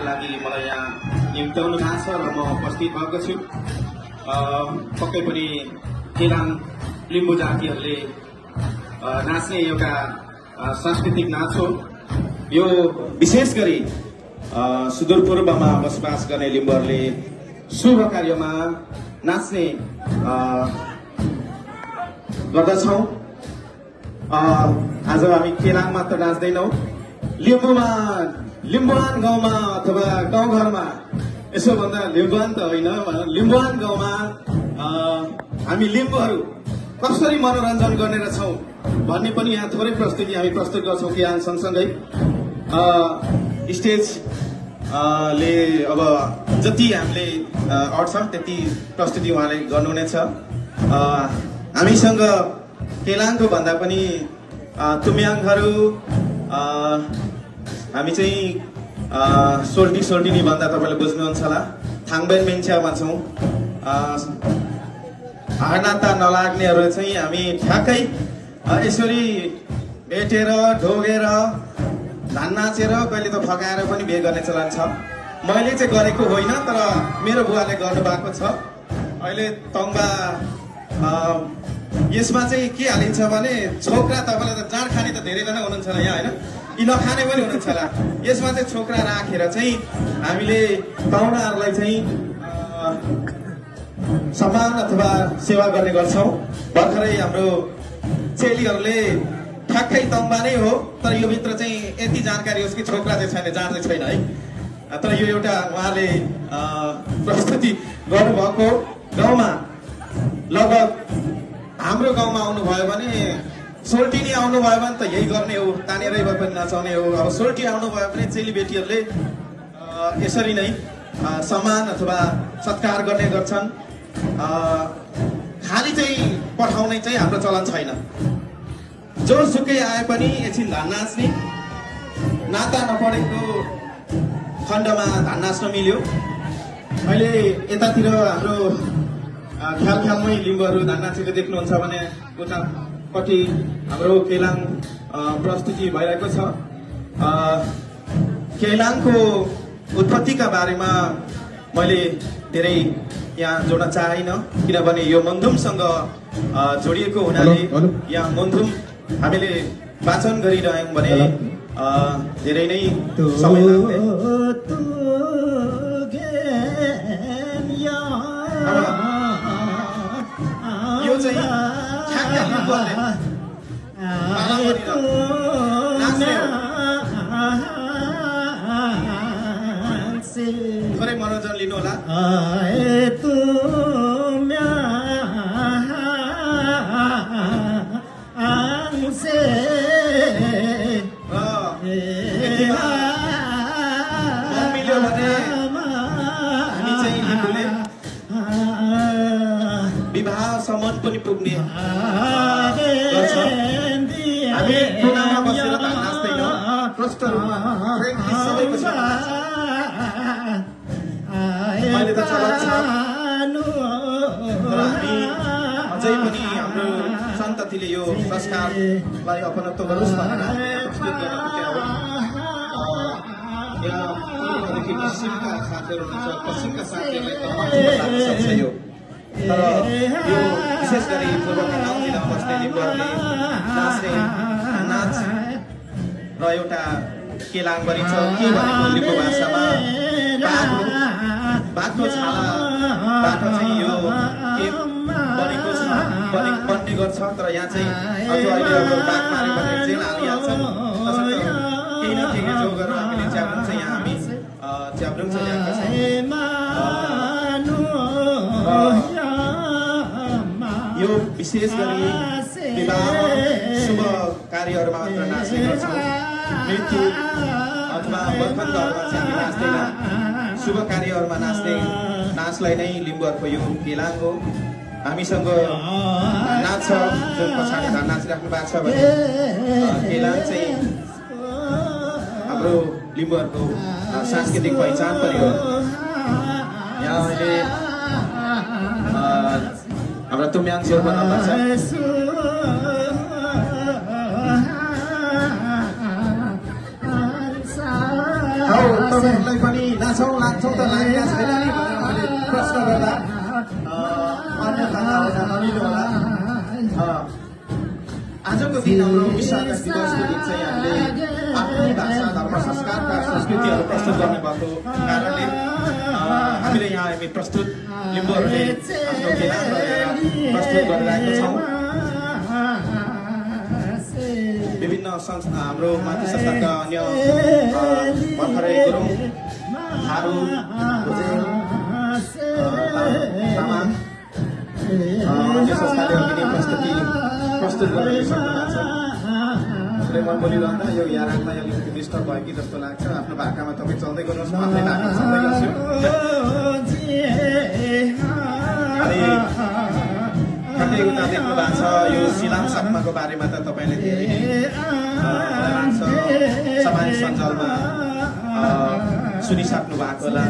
लागि मलाई यहाँ निम्त्याउनु भएको छ र म उपस्थित भएको छु। पक्कै पनि केलाङ लिम्बू जातिहरूले नाच्ने एउटा सांस्कृतिक नाच हो। यो विशेष गरी सुदूरपूर्वमा बसोबास गर्ने लिम्बूहरूले शुभ कार्यमा नाच्ने गर्दछौँ। आज हामी केलाङ मात्र नाच्दैनौँ, लिम्बुवान गाउँमा अथवा गाउँघरमा, यसो भन्दा लिम्बुवान त होइन, लिम्बुवान गाउँमा हामी लिम्बूहरू कसरी मनोरञ्जन गर्ने रहेछौँ भन्ने पनि यहाँ थोरै प्रस्तुति हामी प्रस्तुत गर्छौँ। केलाङ सँगसँगै स्टेज ले अब जति हामीले अट्छ त्यति प्रस्तुति उहाँले गर्नुहुनेछ। हामीसँग केलाङको भन्दा पनि तुम्याङहरू, हामी चाहिँ सोल्टिनी भन्दा तपाईँले बुझ्नुहुन्छ होला, थाङबेन मेन्च्यामा छौँ। हाडनाता नलाग्नेहरू चाहिँ हामी ठ्याक्कै यसरी भेटेर ढोगेर धान नाचेर कहिले त फकाएर पनि बिहे गर्ने चलन छ। मैले चाहिँ गरेको होइन, तर मेरो बुवाले गर्नुभएको छ। अहिले तङ्बा यसमा चाहिँ के हालिन्छ भने छोक्रा, तपाईँलाई त जाँड खाने त धेरैजना हुनुहुन्छ होला यहाँ होइन, यी नखाने पनि हुनुहुन्छ होला। यसमा चाहिँ छोक्रा राखेर चाहिँ हामीले पाहुनाहरूलाई चाहिँ सम्मान अथवा सेवा गर्ने गर्छौँ। भर्खरै हाम्रो चेलीहरूले ठ्याक्कै तम्बा नै हो, तर यो भित्र चाहिँ यति जानकारी होस् कि छोक्रा चाहिँ छैन, जाँड चाहिँ छैन है। तर यो एउटा उहाँले प्रस्तुति गर्नुभएको गाउँमा लगभग हाम्रो गाउँमा आउनुभयो भने सोल्टिनी आउनुभयो भने त यही गर्ने हो, तानेरै भए पनि नचाउने हो। अब सोल्टी आउनुभयो भने चेलीबेटीहरूले यसरी नै सम्मान अथवा सत्कार गर्ने गर्छन्। खाली चाहिँ पठाउने चाहिँ हाम्रो चलन छैन। जोसुकै आए पनि एकछिन धान नाच्ने, नाता नपरेको खण्डमा धान नाच्न मिल्यो। अहिले यतातिर हाम्रो ख्यालमै लिम्बूहरू धान नाचेको देख्नुहुन्छ भने उतापट्टि हाम्रो केलाङ प्रस्तुति भइरहेको छ। केलाङको उत्पत्तिका बारेमा मैले धेरै यहाँ जोड्न चाहेन, किनभने यो मन्धुमसँग जोडिएको हुनाले यहाँ मन्धुम हामीले वाचन गरिरह्यौँ भने धेरै नै समय लाग्थ्यो। यो चाहिँ ठ्याक्कै लिम्बूहरूले नाच्ने हो। थोरै मनोरञ्जन लिनु होला। मिल्यो भने हामी चाहिँ लिम्बूले विवाहसम्म पनि पुग्ने गर्छ। हामी टुनामा बसेर धान नाच्दैनौँ, प्रष्ट रूपमा सबैको छ। अहिले त चलन छ, तर हामी अझै पनि हाम्रो सन्ततिले यो संस्कारलाई अपनत्व गरोस् भनेर प्रस्तुत गर्न पुग्यो। यहाँ पूर्वदेखि पश्चिमका साथीहरू हुनुहुन्छ, पश्चिमका साथीहरूलाई त लाग्न सक्छ यो, तर यो विशेष गरी पूर्वका गाउँ जिल्लामा बस्ने लिम्बूहरूले नाच्ने नाच र एउटा केलाङ गरिन्छ। के भनेको लिम्बू भाषामा बाघको छालाबाट चाहिँ यो के बनेको छ, बन्ने गर्छ। तर यहाँ चाहिँ अझ अहिले अब बाघ माऱ्यो भने जेल हालिहाल्छ। तसर्थ केही न केही जो गरेर हामीले च्याब्रुङ चाहिँ यहाँ हामी च्याब्रुङ चाहिँ ल्याएका छौँ। यो विशेष गरी विवाह शुभ कार्यहरूमा मात्र नाच्ने गर्छौँ। मृत्यु अथवा बर्खन्दहरूमा चाहिँ हामी नाच्दैनौँ। शुभ कार्यहरूमा नाच्ने नाचलाई नै लिम्बूहरूको यो केलाङ हो। हामीसँग नाच छ, जुन पछाडि धान नाचिराख्नु भएको छ भने केलाङ चाहिँ हाम्रो लिम्बूहरूको सांस्कृतिक पहिचान पनि हो। यहाँ अहिले हाम्रो तुम्याङ शेर्पा नम्बर छ। तपाईँहरूलाई पनि लिनु होला आजको दिन हाम्रो विश्व दिवसको दिन चाहिँ हामीले आफ्नै भाषा धर्म संस्कारका संस्कृतिहरू प्रस्तुत गर्ने भएको कारणले हामीले यहाँ हामी प्रस्तुत लिम्बूहरूले आफ्नो ज्ञान प्रस्तुत गरिरहेका छौँ विभिन्न हाम्रो माथि संस्थाका अन्य भर्खरै गुरुङ थारू तामाङ अन्य संस्थाले अघि प्रस्तुति प्रस्तुत गर्न सक्नुभएको छ उसले मन बोलिरहँदा यो याराङमा यो अलिकति डिस्टर्ब भयो कि जस्तो लाग्छ आफ्नो भाकामा तपाईँ चल्दै गर्नुहोस् म आफ्नै भाका चल्दै गर्छु अनि ठ्याक्कै उता देख्नु भएको छ यो सिलाम साक्माको बारेमा त तपाईँले धेरै नै समाज सञ्जालमा सुनिसक्नु भएको होला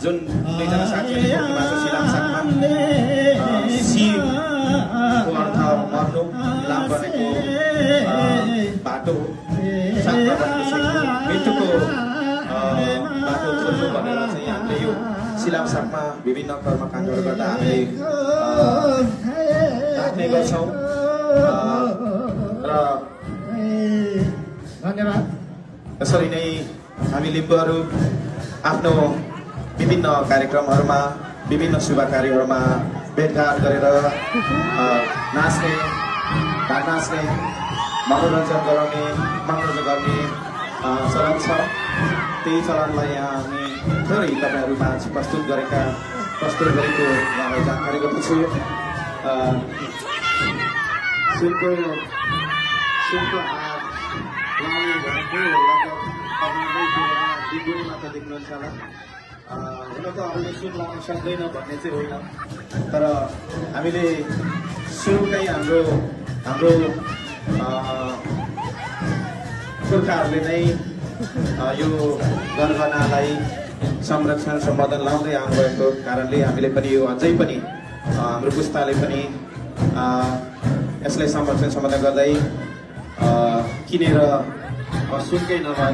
जुन दुईजना साथीहरूले बोल्नु भएको छ सिलाम साक्मा सिको अर्थ मर्नु लाम भनेको बाटो साक्मा भनेको मृत्युको बाटो छोड्नु भनेर चाहिँ हामीले यो सिलाम साक्मा विभिन्न कर्मकाण्डहरू गर्दा हामीले राख्ने गर्छौँ र धन्यवाद यसरी नै हामी लिम्बूहरू आफ्नो विभिन्न कार्यक्रमहरूमा विभिन्न शुभ कार्यहरूमा भेटघाट गरेर नाच्ने ढाक नाच्ने मनोरञ्जन गर्ने चलन छ त्यही चलनलाई यहाँ हामी थोरै तपाईँहरूमा प्रस्तुत गरेको यहाँलाई जानकारी गर्दछु सुनको हात लाउने भनेको लगभग मात्र देख्नुहुन्छ होला हुन त अरूले सुन लाउन सक्दैन भन्ने चाहिँ होइन तर हामीले सुरुकै हाम्रो पुर्खाहरूले नै यो गणगनालाई संरक्षण सम्बोधन लाउँदै आउनुभएको कारणले हामीले पनि यो अझै पनि हाम्रो पुस्ताले पनि यसलाई संरक्षण सम्बोधन गर्दै किनेर सुनकै नभए